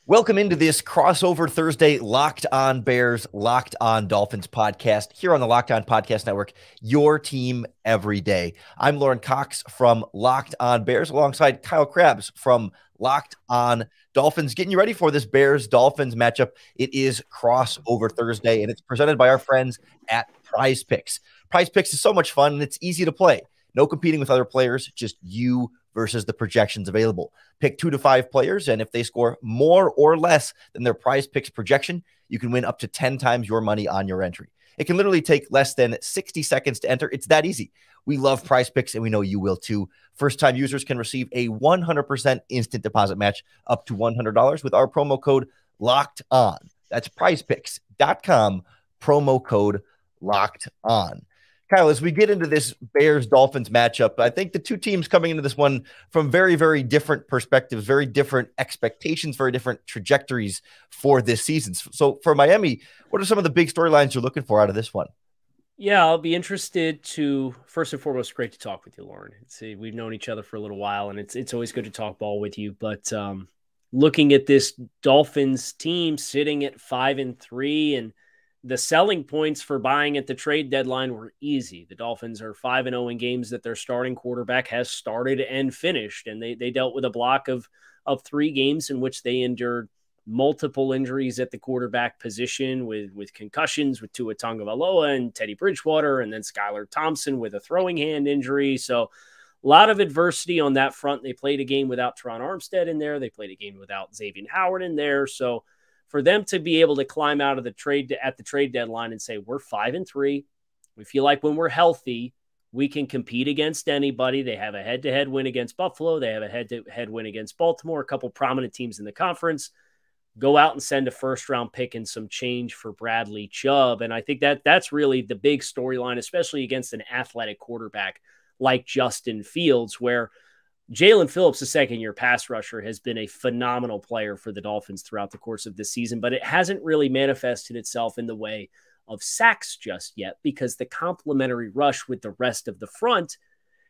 Welcome into this crossover Thursday Locked On Bears, Locked On Dolphins podcast here on the Locked On Podcast Network, your team every day. I'm Lorin Cox from Locked On Bears alongside Kyle Krabs from Locked On Dolphins, getting you ready for this Bears-Dolphins matchup. It is crossover Thursday, and it's presented by our friends at PrizePicks. PrizePicks is so much fun, and it's easy to play. No competing with other players, just you versus the projections available. Pick 2 to 5 players, and if they score more or less than their PrizePicks projection, you can win up to 10 times your money on your entry. It can literally take less than 60 seconds to enter. It's that easy. We love PrizePicks, and we know you will too. First-time users can receive a 100% instant deposit match up to $100 with our promo code LOCKEDON. That's PrizePicks.com, promo code LOCKEDON. Kyle, as we get into this Bears-Dolphins matchup, I think the two teams coming into this one from very, very different perspectives, very different expectations, very different trajectories for this season. So for Miami, what are some of the big storylines you're looking for out of this one? Yeah, I'll be interested to, first and foremost, great to talk with you, Lorin. We've known each other for a little while, and it's always good to talk ball with you. But looking at this Dolphins team sitting at 5-3, and the selling points for buying at the trade deadline were easy. The Dolphins are 5-0 in games that their starting quarterback has started and finished, and they dealt with a block of 3 games in which they endured multiple injuries at the quarterback position with concussions with Tua Tagovailoa and Teddy Bridgewater, and then Skylar Thompson with a throwing hand injury. So a lot of adversity on that front. They played a game without Teron Armstead in there. They played a game without Xavier Howard in there. So for them to be able to climb out of the trade at the trade deadline and say, we're 5-3, we feel like when we're healthy, we can compete against anybody. They have a head-to-head win against Buffalo. They have a head-to-head win against Baltimore, a couple prominent teams in the conference. Go out and send a first-round pick and some change for Bradley Chubb. And I think that's really the big storyline, especially against an athletic quarterback like Justin Fields, where Jalen Phillips, a second-year pass rusher, has been a phenomenal player for the Dolphins throughout the course of this season, but it hasn't really manifested itself in the way of sacks just yet because the complementary rush with the rest of the front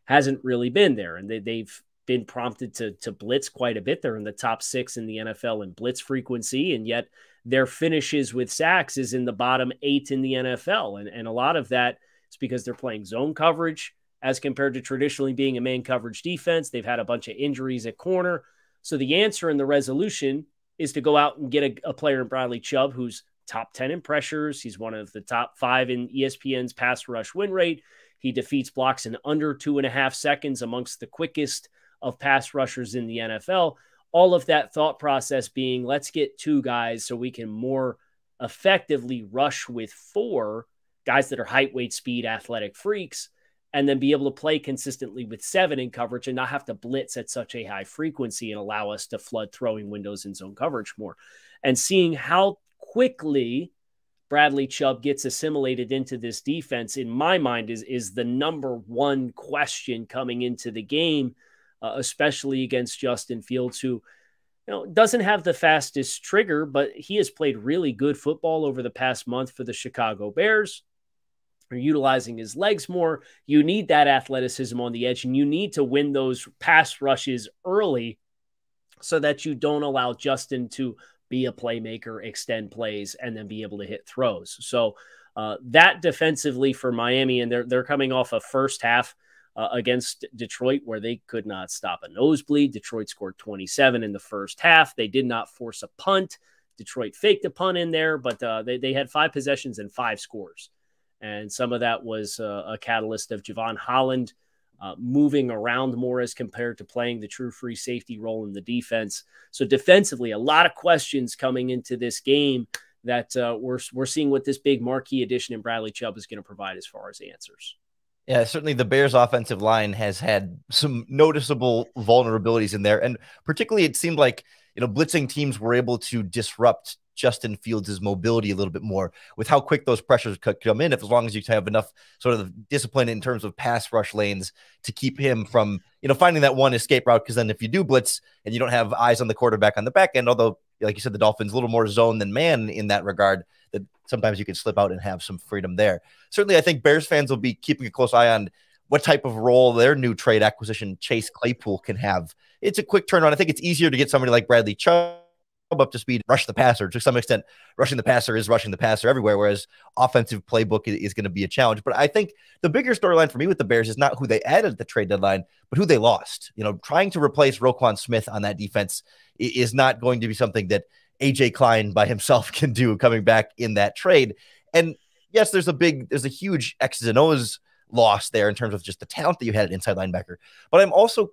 hasn't really been there, and they've been prompted to blitz quite a bit. They're in the top 6 in the NFL in blitz frequency, and yet their finishes with sacks is in the bottom 8 in the NFL, and a lot of that is because they're playing zone coverage as compared to traditionally being a man coverage defense. They've had a bunch of injuries at corner. So the answer and the resolution is to go out and get a player in Bradley Chubb, who's top 10 in pressures. He's one of the top 5 in ESPN's pass rush win rate. He defeats blocks in under 2.5 seconds, amongst the quickest of pass rushers in the NFL. All of that thought process being, let's get 2 guys so we can more effectively rush with 4 guys that are height, weight, speed, athletic freaks, and then be able to play consistently with 7 in coverage and not have to blitz at such a high frequency and allow us to flood throwing windows in zone coverage more. And seeing how quickly Bradley Chubb gets assimilated into this defense, in my mind, is the number one question coming into the game, especially against Justin Fields, who doesn't have the fastest trigger, but he has played really good football over the past month for the Chicago Bears. Are utilizing his legs more. You need that athleticism on the edge, and you need to win those pass rushes early so that you don't allow Justin to be a playmaker, extend plays, and then be able to hit throws. So that defensively for Miami, and they're coming off a first half against Detroit where they could not stop a nosebleed. Detroit scored 27 in the first half. They did not force a punt. Detroit faked a punt in there, but they had 5 possessions and 5 scores. And some of that was a catalyst of Javon Holland moving around more as compared to playing the true free safety role in the defense. So defensively, a lot of questions coming into this game that we're seeing what this big marquee addition in Bradley Chubb is going to provide as far as answers. Yeah, certainly the Bears offensive line has had some noticeable vulnerabilities in there. And particularly it seemed like, blitzing teams were able to disrupt Justin Fields' mobility a little bit more with how quick those pressures could come in, if as long as you have enough sort of discipline in terms of pass rush lanes to keep him from, finding that one escape route. Because then if you do blitz and you don't have eyes on the quarterback on the back end, although, like you said, the Dolphins a little more zone than man in that regard, that sometimes you can slip out and have some freedom there. Certainly, I think Bears fans will be keeping a close eye on what type of role their new trade acquisition, Chase Claypool, can have. It's a quick turnaround. I think it's easier to get somebody like Bradley Chubb up to speed, rush the passer. To some extent, rushing the passer is rushing the passer everywhere, whereas offensive playbook is going to be a challenge. But I think the bigger storyline for me with the Bears is not who they added at the trade deadline, but who they lost. Trying to replace Roquan Smith on that defense is not going to be something that AJ Klein by himself can do coming back in that trade. And yes, there's a huge X's and O's loss there in terms of just the talent that you had at inside linebacker. But I'm also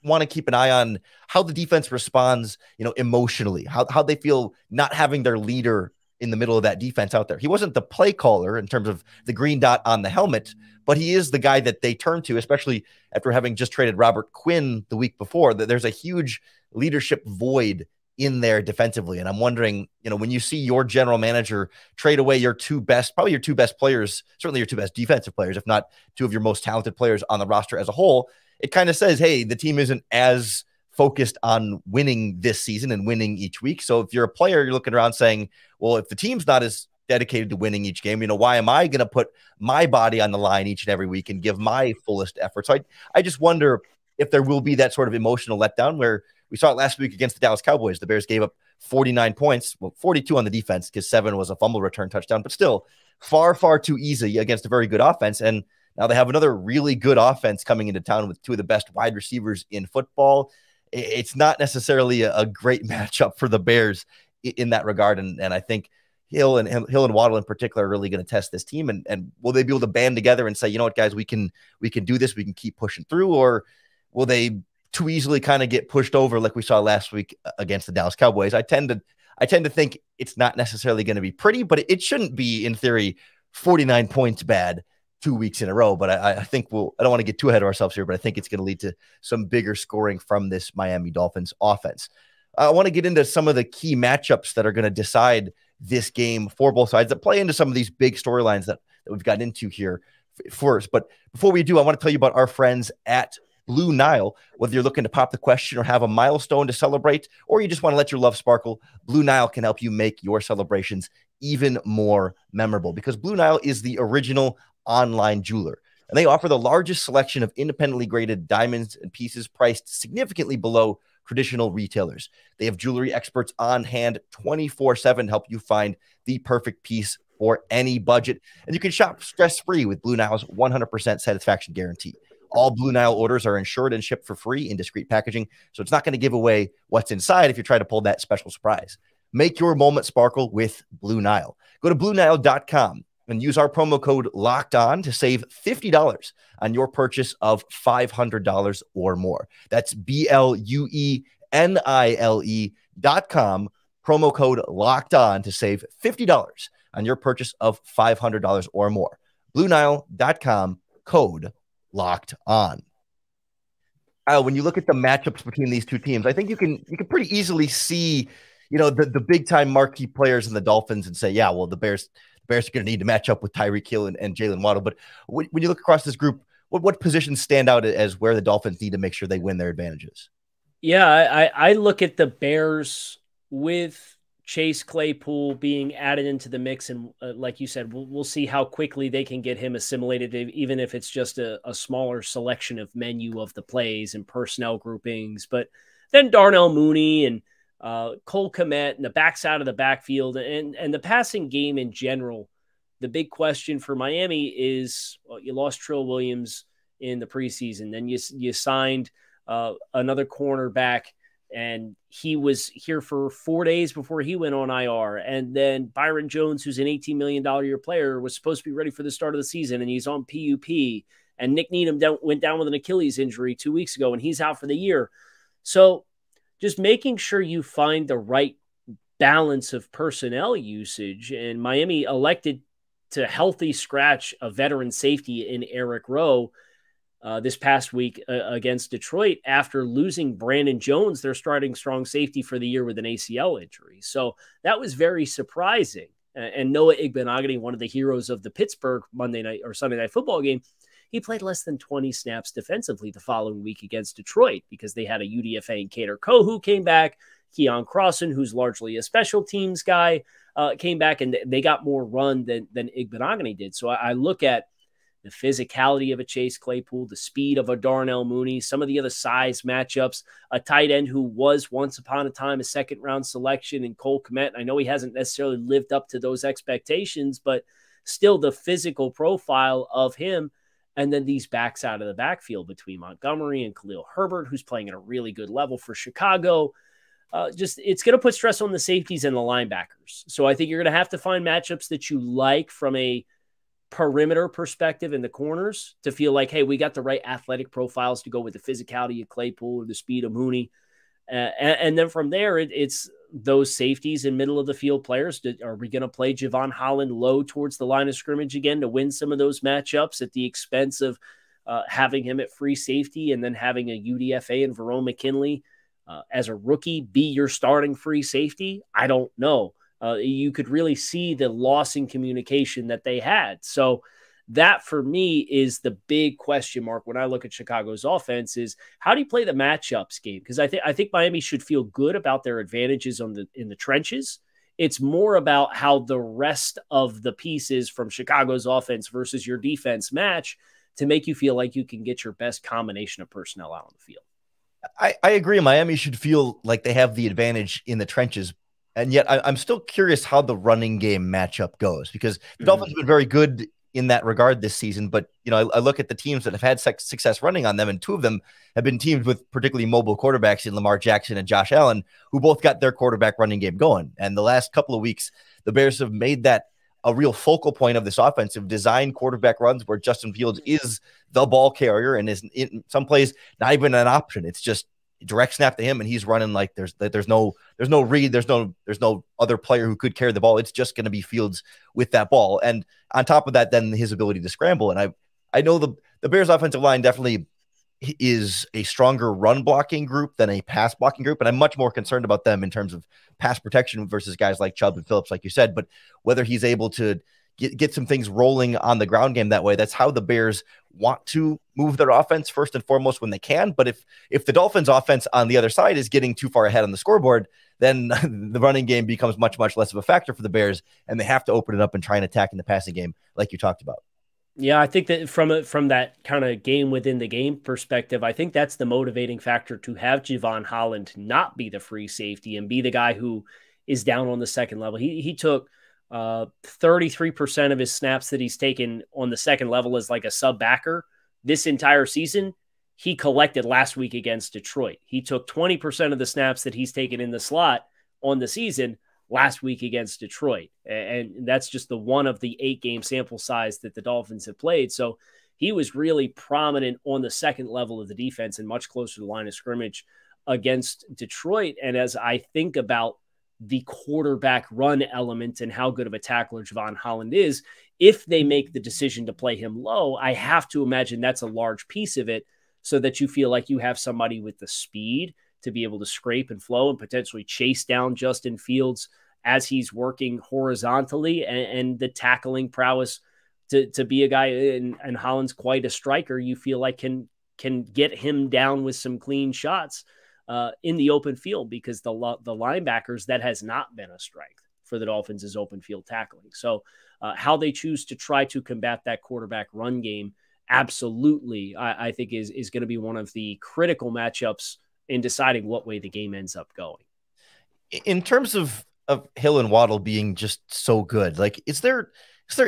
want to keep an eye on how the defense responds, emotionally, how they feel not having their leader in the middle of that defense out there. He wasn't the play caller in terms of the green dot on the helmet, but he is the guy that they turn to, especially after having just traded Robert Quinn the week before. That there's a huge leadership void in there defensively. And I'm wondering, when you see your general manager trade away your two best players, certainly your two best defensive players, if not two of your most talented players on the roster as a whole, it kind of says, hey, the team isn't as focused on winning this season and winning each week. So if you're a player, you're looking around saying, well, if the team's not as dedicated to winning each game, why am I going to put my body on the line each and every week and give my fullest effort? So I just wonder if there will be that sort of emotional letdown where we saw it last week against the Dallas Cowboys. The Bears gave up 49 points, 42 on the defense because 7 was a fumble return touchdown, but still far, far too easy against a very good offense. And now they have another really good offense coming into town with 2 of the best wide receivers in football. It's not necessarily a great matchup for the Bears in that regard. And I think Hill and Waddle in particular are really going to test this team. And will they be able to band together and say, you know what, guys, we can do this. We can keep pushing through, or will they too easily kind of get pushed over like we saw last week against the Dallas Cowboys? I tend to think it's not necessarily going to be pretty, but it shouldn't be, in theory, 49 points bad 2 weeks in a row. But I think I don't want to get too ahead of ourselves here, but I think it's going to lead to some bigger scoring from this Miami Dolphins offense. I want to get into some of the key matchups that are going to decide this game for both sides that play into some of these big storylines that we've gotten into here first. But before we do, I want to tell you about our friends at BlueNile. Whether you're looking to pop the question or have a milestone to celebrate, or you just want to let your love sparkle, BlueNile can help you make your celebrations even more memorable, because BlueNile is the original online jeweler, and they offer the largest selection of independently graded diamonds and pieces priced significantly below traditional retailers. They have jewelry experts on hand 24/7 help you find the perfect piece for any budget, and you can shop stress-free with BlueNile's 100% satisfaction guarantee. All BlueNile orders are insured and shipped for free in discreet packaging, so it's not going to give away what's inside if you try to pull that special surprise. Make your moment sparkle with BlueNile. Go to BlueNile.com and use our promo code LOCKEDON to save $50 on your purchase of $500 or more. That's BlueNile.com, promo code LOCKEDON to save $50 on your purchase of $500 or more. BlueNile.com, code locked on. When you look at the matchups between these two teams, I think you can pretty easily see, the big time marquee players in the Dolphins and say, yeah, well, the Bears are going to need to match up with Tyreek Hill and Jalen Waddle. But when you look across this group, what positions stand out as where the Dolphins need to make sure they win their advantages? Yeah, I look at the Bears with Chase Claypool being added into the mix. And like you said, we'll see how quickly they can get him assimilated, even if it's just a smaller selection of menu of the plays and personnel groupings. But then Darnell Mooney and Cole Kmet and the backside of the backfield and the passing game in general. The big question for Miami is, you lost Trill Williams in the preseason. Then you signed another cornerback, and he was here for 4 days before he went on IR. And then Byron Jones, who's an $18 million a year player, was supposed to be ready for the start of the season, and he's on PUP. And Nick Needham went down with an Achilles injury 2 weeks ago, and he's out for the year. So just making sure you find the right balance of personnel usage. And Miami elected to healthy scratch a veteran safety in Eric Rowe this past week against Detroit after losing Brandon Jones, their starting strong safety for the year, with an ACL injury. So that was very surprising. And Noah Igbenogany, one of the heroes of the Pittsburgh Monday night or Sunday night football game, he played less than 20 snaps defensively the following week against Detroit because they had a UDFA and Kader Kohu came back. Keon Crossan, who's largely a special teams guy, came back, and they got more run than Igbenogany did. So I look at the physicality of a Chase Claypool, the speed of a Darnell Mooney, some of the other size matchups, a tight end who was once upon a time a second-round selection in Cole Kmet. I know he hasn't necessarily lived up to those expectations, but still the physical profile of him. And then these backs out of the backfield between Montgomery and Khalil Herbert, who's playing at a really good level for Chicago. It's going to put stress on the safeties and the linebackers. So I think you're going to have to find matchups that you like from a perimeter perspective in the corners to feel like, hey, we got the right athletic profiles to go with the physicality of Claypool or the speed of Mooney. And then from there, it's those safeties and middle of the field players. Are we going to play Javon Holland low towards the line of scrimmage again to win some of those matchups at the expense of having him at free safety and then having a UDFA and Verone McKinley as a rookie be your starting free safety? I don't know. You could really see the loss in communication that they had. So that for me is the big question mark when I look at Chicago's offense is how do you play the matchups game? Because I think Miami should feel good about their advantages in the trenches. It's more about how the rest of the pieces from Chicago's offense versus your defense match to make you feel like you can get your best combination of personnel out on the field. I agree. Miami should feel like they have the advantage in the trenches. And yet I'm still curious how the running game matchup goes because the Dolphins have been very good in that regard this season. But, I look at the teams that have had success running on them, and two of them have been teams with particularly mobile quarterbacks in Lamar Jackson and Josh Allen, who both got their quarterback running game going. And the last couple of weeks, the Bears have made that a real focal point of this offensive design quarterback runs where Justin Fields is the ball carrier and is in some plays not even an option. It's just direct snap to him and he's running like there's no read, there's no other player who could carry the ball. It's just going to be Fields with that ball. And on top of that, then his ability to scramble. And I know the Bears offensive line definitely is a stronger run blocking group than a pass blocking group. And I'm much more concerned about them in terms of pass protection versus guys like Chubb and Phillips, like you said, but whether he's able to get some things rolling on the ground game that way. That's how the Bears want to move their offense first and foremost when they can. But if the Dolphins offense on the other side is getting too far ahead on the scoreboard, then the running game becomes much, much less of a factor for the Bears, and they have to open it up and try and attack in the passing game like you talked about. Yeah, I think that from that kind of game within the game perspective, I think that's the motivating factor to have Javon Holland not be the free safety and be the guy who is down on the second level. He took 33% of his snaps that he's taken on the second level as like a sub backer this entire season. He collected last week against Detroit. He took 20% of the snaps that he's taken in the slot on the season last week against Detroit. And that's just the one of the 8-game sample size that the Dolphins have played. So he was really prominent on the second level of the defense and much closer to the line of scrimmage against Detroit. And as I think about the quarterback run element and how good of a tackler Javon Holland is, if they make the decision to play him low, I have to imagine that's a large piece of it so that you feel like you have somebody with the speed to be able to scrape and flow and potentially chase down Justin Fields as he's working horizontally and the tackling prowess to be a guy, and Holland's quite a striker, you feel like can get him down with some clean shots in the open field, because the linebackers, that has not been a strength for the Dolphins is open field tackling. So how they choose to try to combat that quarterback run game, absolutely, I think is going to be one of the critical matchups in deciding what way the game ends up going. In terms of Hill and Waddle being just so good, like, is there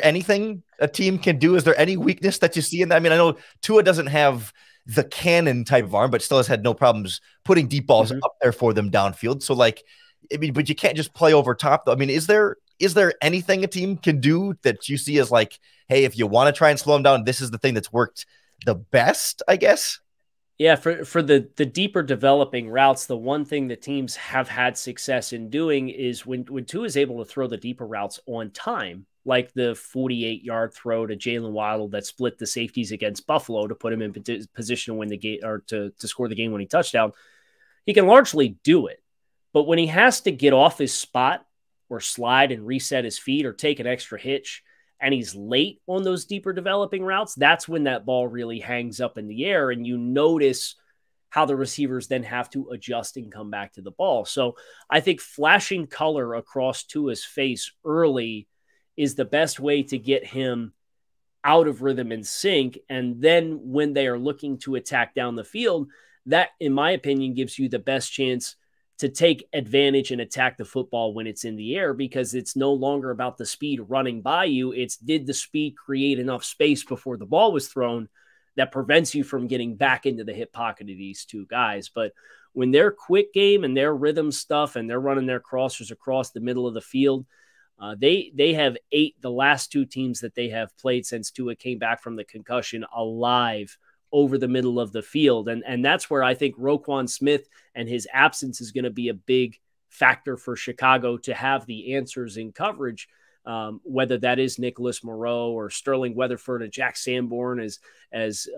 anything a team can do? Is there any weakness that you see in that? I mean, I know Tua doesn't have the cannon type of arm, but still has had no problems putting deep balls up there for them downfield. So, like, I mean, but you can't just play over top, though. I mean, is there anything a team can do that you see as like, hey, if you want to try and slow them down, this is the thing that's worked the best, I guess? Yeah, for the deeper developing routes, the one thing that teams have had success in doing is when Tua is able to throw the deeper routes on time, like the 48-yard throw to Jalen Waddle that split the safeties against Buffalo to put him in position to win the game, or to score the game-winning touchdown, he can largely do it. But when he has to get off his spot or slide and reset his feet or take an extra hitch, and he's late on those deeper developing routes, that's when that ball really hangs up in the air, and you notice how the receivers then have to adjust and come back to the ball. So I think flashing color across Tua's face early is the best way to get him out of rhythm and sync. And then when they are looking to attack down the field, that, in my opinion, gives you the best chance to take advantage and attack the football when it's in the air, because it's no longer about the speed running by you. It's, did the speed create enough space before the ball was thrown that prevents you from getting back into the hip pocket of these two guys. But when they're quick game and their rhythm stuff and they're running their crossers across the middle of the field, they have ate the last two teams that they have played since Tua came back from the concussion alive over the middle of the field. And that's where I think Roquan Smith and his absence is going to be a big factor for Chicago to have the answers in coverage, whether that is Nicholas Moreau or Sterling Weatherford and Jack Sanborn as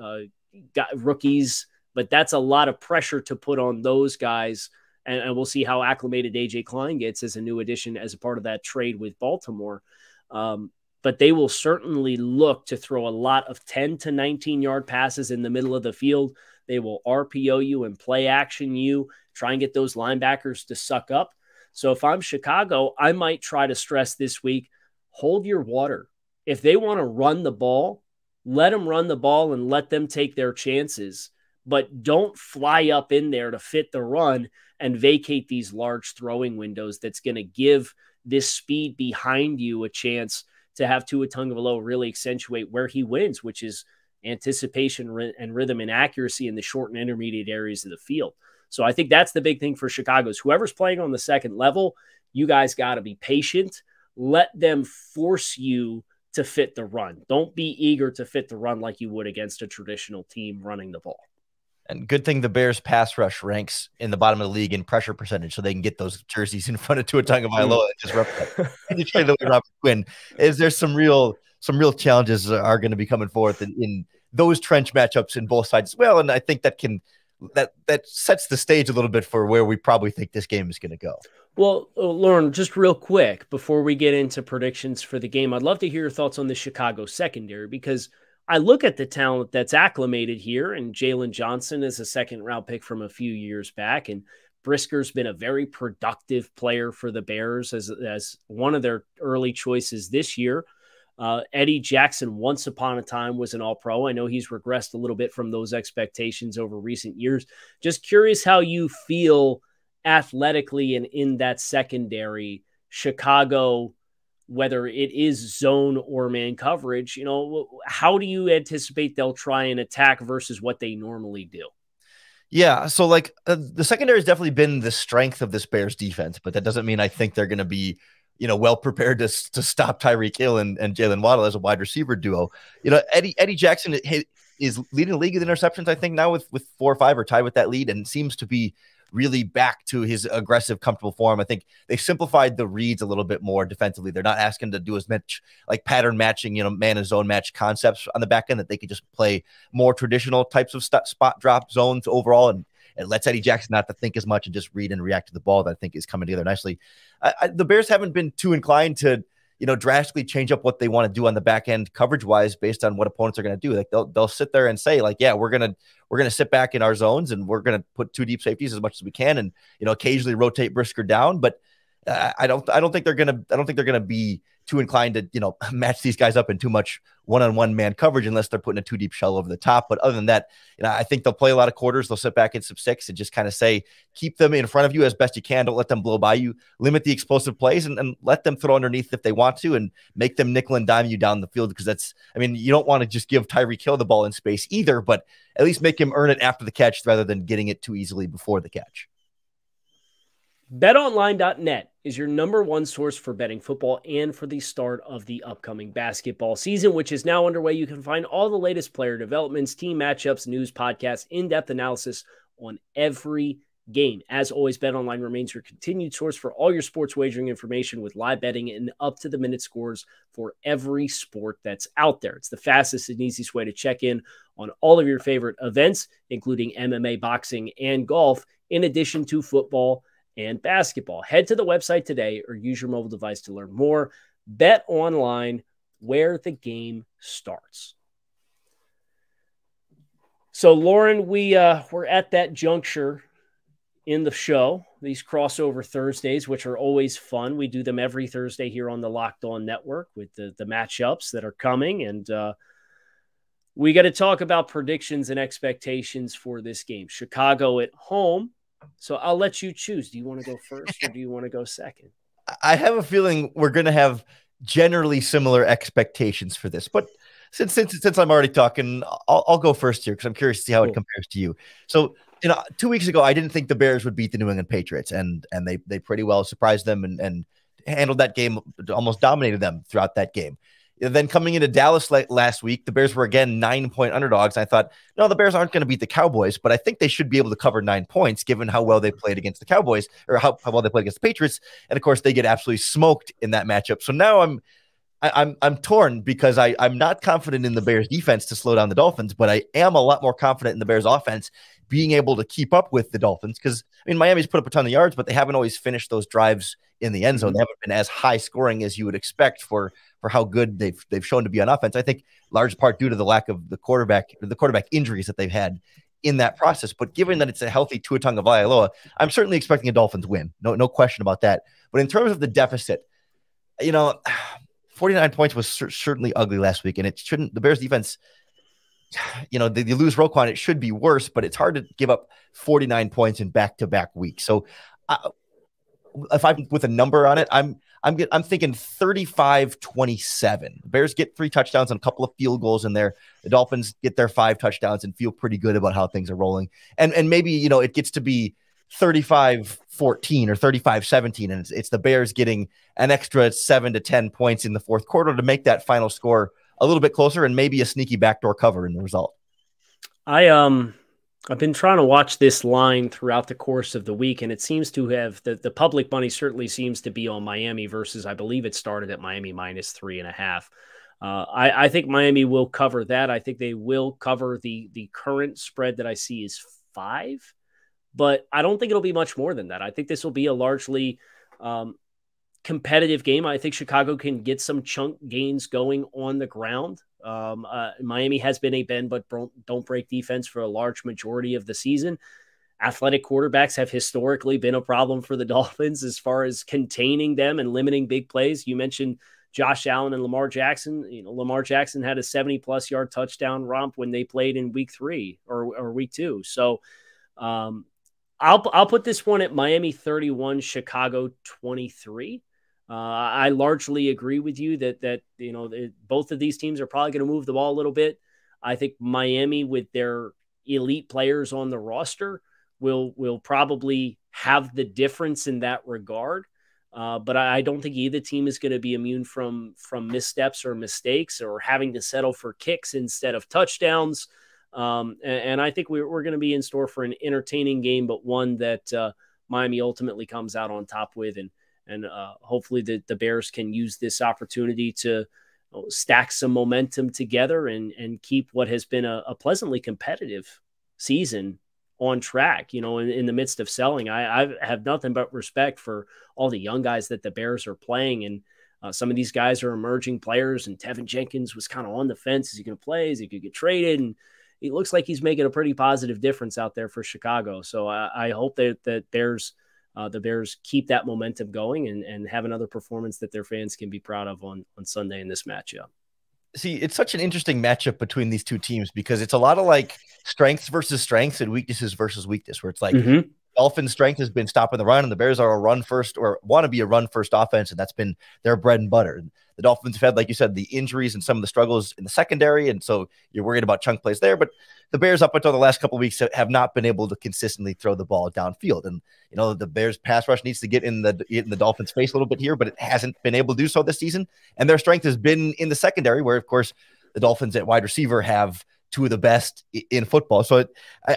rookies. But that's a lot of pressure to put on those guys. And we'll see how acclimated A.J. Klein gets as a new addition as a part of that trade with Baltimore. But they will certainly look to throw a lot of 10 to 19-yard passes in the middle of the field. They will RPO you and play action you, try and get those linebackers to suck up. So if I'm Chicago, I might try to stress this week, hold your water. If they want to run the ball, let them run the ball and let them take their chances. But don't fly up in there to fit the run and vacate these large throwing windows. That's going to give this speed behind you a chance to have Tua Tagovailoa really accentuate where he wins, which is anticipation and rhythm and accuracy in the short and intermediate areas of the field. So I think that's the big thing for Chicago is whoever's playing on the second level, you guys got to be patient. Let them force you to fit the run. Don't be eager to fit the run like you would against a traditional team running the ball. And good thing the Bears pass rush ranks in the bottom of the league in pressure percentage, so they can get those jerseys in front of Tua Tagovailoa and just represent. And you trade away Robert Quinn. There's some real challenges are going to be coming forth in those trench matchups in both sides as well. And I think that sets the stage a little bit for where we probably think this game is going to go. Well, Lorin, just real quick before we get into predictions for the game, I'd love to hear your thoughts on the Chicago secondary, because I look at the talent that's acclimated here, and Jalen Johnson is a second-round pick from a few years back, and Brisker's been a very productive player for the Bears as one of their early choices this year. Eddie Jackson, once upon a time, was an All-Pro. I know he's regressed a little bit from those expectations over recent years. Just curious how you feel athletically and in that secondary, Chicago, whether it is zone or man coverage. How do you anticipate they'll try and attack versus what they normally do? Yeah, so like the secondary has definitely been the strength of this Bears defense, but that doesn't mean I think they're going to be, well prepared to stop Tyreek Hill and Jalen Waddle as a wide receiver duo. Eddie Jackson is leading the league in interceptions, I think now with 4 or 5 or tied with that lead, and seems to be really back to his aggressive, comfortable form. I think they simplified the reads a little bit more defensively. They're not asking to do as much like pattern matching, man and zone match concepts on the back end, that they could just play more traditional types of spot drop zones overall. And it lets Eddie Jackson not to think as much and just read and react to the ball that I think is coming together nicely. The Bears haven't been too inclined to, drastically change up what they want to do on the back end coverage wise based on what opponents are going to do. Like they'll sit there and say like, yeah, we're going to sit back in our zones and we're going to put 2 deep safeties as much as we can. And, occasionally rotate Brisker down, but I don't think they're going to be too inclined to, match these guys up in too much one-on-one man coverage unless they're putting a 2 deep shell over the top. But other than that, I think they'll play a lot of quarters. They'll sit back in some 6 and just kind of say, keep them in front of you as best you can. Don't let them blow by you, limit the explosive plays and let them throw underneath if they want to, and make them nickel and dime you down the field. Because you don't want to just give Tyreek Hill the ball in space either, but at least make him earn it after the catch rather than getting it too easily before the catch. BetOnline.net is your #1 source for betting football and for the start of the upcoming basketball season, which is now underway. You can find all the latest player developments, team matchups, news, podcasts, in-depth analysis on every game. As always, BetOnline remains your continued source for all your sports wagering information with live betting and up-to-the-minute scores for every sport that's out there. It's the fastest and easiest way to check in on all of your favorite events, including MMA, boxing, and golf, in addition to football and basketball. Head to the website today or use your mobile device to learn more. Bet online, where the game starts. So, Lorin, we're at that juncture in the show, these crossover Thursdays, which are always fun. We do them every Thursday here on the Locked On Network with the matchups that are coming. And we got to talk about predictions and expectations for this game. Chicago at home. So I'll let you choose. Do you want to go first or do you want to go second? I have a feeling we're going to have generally similar expectations for this, but since I'm already talking, I'll go first here because I'm curious to see how it compares to you. So, 2 weeks ago, I didn't think the Bears would beat the New England Patriots, and they pretty well surprised them and handled that game, almost dominated them throughout that game. And then coming into Dallas last week, the Bears were again 9-point underdogs. I thought, no, the Bears aren't going to beat the Cowboys, but I think they should be able to cover 9 points given how well they played against the Cowboys, or how well they played against the Patriots. And of course, they get absolutely smoked in that matchup. So now I'm torn because I'm not confident in the Bears defense to slow down the Dolphins, but I am a lot more confident in the Bears offense being able to keep up with the Dolphins. Because Miami's put up a ton of yards, but they haven't always finished those drives in the end zone. They haven't been as high scoring as you would expect for how good they've shown to be on offense. I think large part due to the lack of the quarterback injuries that they've had in that process. But given that it's a healthy Tua Tagovailoa, I'm certainly expecting a Dolphins win. No question about that. But in terms of the deficit, 49 points was certainly ugly last week, and it shouldn't. The Bears defense, they lose Roquan. It should be worse, but it's hard to give up 49 points in back-to-back weeks. So if I'm with a number on it, I'm thinking 35-27. The Bears get 3 touchdowns and a couple of field goals in there. The Dolphins get their 5 touchdowns and feel pretty good about how things are rolling. And maybe, it gets to be 35-14 or 35-17, and it's the Bears getting an extra 7 to 10 points in the fourth quarter to make that final score a little bit closer and maybe a sneaky backdoor cover in the result. I've been trying to watch this line throughout the course of the week, and it seems to have the public money certainly seems to be on Miami versus, I believe it started at Miami -3.5. I think Miami will cover that. I think they will cover the current spread that I see is 5, but I don't think it'll be much more than that. I think this will be a largely competitive game. I think Chicago can get some chunk gains going on the ground. Miami has been a bend but don't break defense for a large majority of the season. Athletic quarterbacks have historically been a problem for the Dolphins as far as containing them and limiting big plays. You mentioned Josh Allen and Lamar Jackson. Lamar Jackson had a 70-plus yard touchdown romp when they played in week 3 or week 2. So I'll put this one at Miami 31, Chicago 23. I largely agree with you that both of these teams are probably going to move the ball a little bit. I think Miami, with their elite players on the roster, will probably have the difference in that regard. But I don't think either team is going to be immune from missteps or mistakes or having to settle for kicks instead of touchdowns. And I think we're going to be in store for an entertaining game, but one that Miami ultimately comes out on top with. And hopefully the Bears can use this opportunity to stack some momentum together and keep what has been a pleasantly competitive season on track. In the midst of selling, I have nothing but respect for all the young guys that the Bears are playing. And some of these guys are emerging players, and Tevin Jenkins was kind of on the fence. Is he going to play? Is he going to get traded? And it looks like he's making a pretty positive difference out there for Chicago. So I hope that the Bears keep that momentum going and have another performance that their fans can be proud of on Sunday in this matchup. See, it's such an interesting matchup between these two teams because it's a lot of like strengths versus strengths and weaknesses versus weakness, where it's like Dolphins' strength has been stopping the run, and the Bears are a run first or want to be a run first offense, and that's been their bread and butter. The Dolphins have had, like you said, the injuries and some of the struggles in the secondary, and so you're worried about chunk plays there. But the Bears, up until the last couple of weeks, have not been able to consistently throw the ball downfield. And the Bears' pass rush needs to get in the Dolphins' face a little bit here, but it hasn't been able to do so this season. And their strength has been in the secondary, where, of course, the Dolphins at wide receiver have two of the best in football. So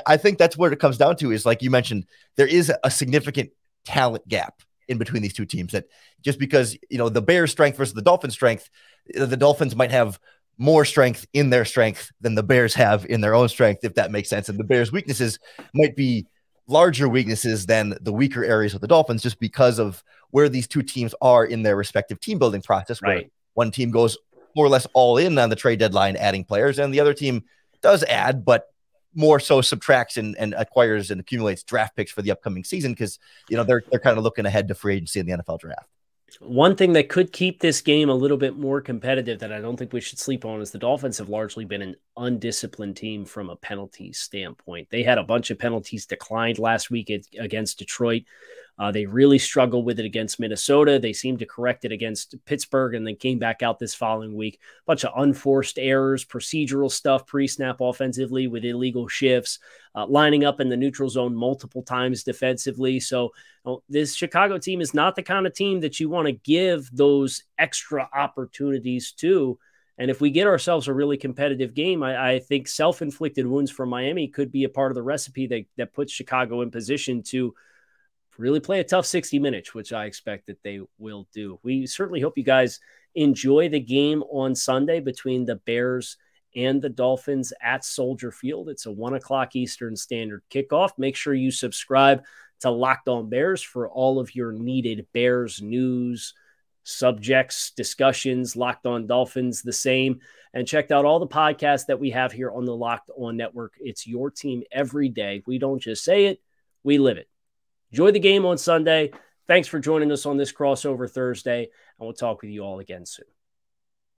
I think that's what it comes down to is, like you mentioned, there is a significant talent gap in between these two teams, that just because, the Bears' strength versus the Dolphins' strength, the Dolphins might have more strength in their strength than the Bears have in their own strength, if that makes sense. And the Bears' weaknesses might be larger weaknesses than the weaker areas of the Dolphins, just because of where these two teams are in their respective team building process, where one team goes more or less all in on the trade deadline, adding players, and the other team does add, but more so subtracts and acquires and accumulates draft picks for the upcoming season, because they're kind of looking ahead to free agency in the NFL draft. One thing that could keep this game a little bit more competitive that I don't think we should sleep on is the Dolphins have largely been an undisciplined team from a penalty standpoint. They had a bunch of penalties declined last week against Detroit. They really struggled with it against Minnesota. They seemed to correct it against Pittsburgh and then came back out this following week. A bunch of unforced errors, procedural stuff, pre-snap offensively with illegal shifts, lining up in the neutral zone multiple times defensively. So this Chicago team is not the kind of team that you want to give those extra opportunities to. And if we get ourselves a really competitive game, I think self-inflicted wounds from Miami could be a part of the recipe that puts Chicago in position to really play a tough 60 minutes, which I expect that they will do. We certainly hope you guys enjoy the game on Sunday between the Bears and the Dolphins at Soldier Field. It's a 1 o'clock Eastern Standard kickoff. Make sure you subscribe to Locked On Bears for all of your needed Bears news, subjects, discussions. Locked On Dolphins, the same. And check out all the podcasts that we have here on the Locked On Network. It's your team every day. We don't just say it, we live it. Enjoy the game on Sunday. Thanks for joining us on this crossover Thursday, and we'll talk with you all again soon.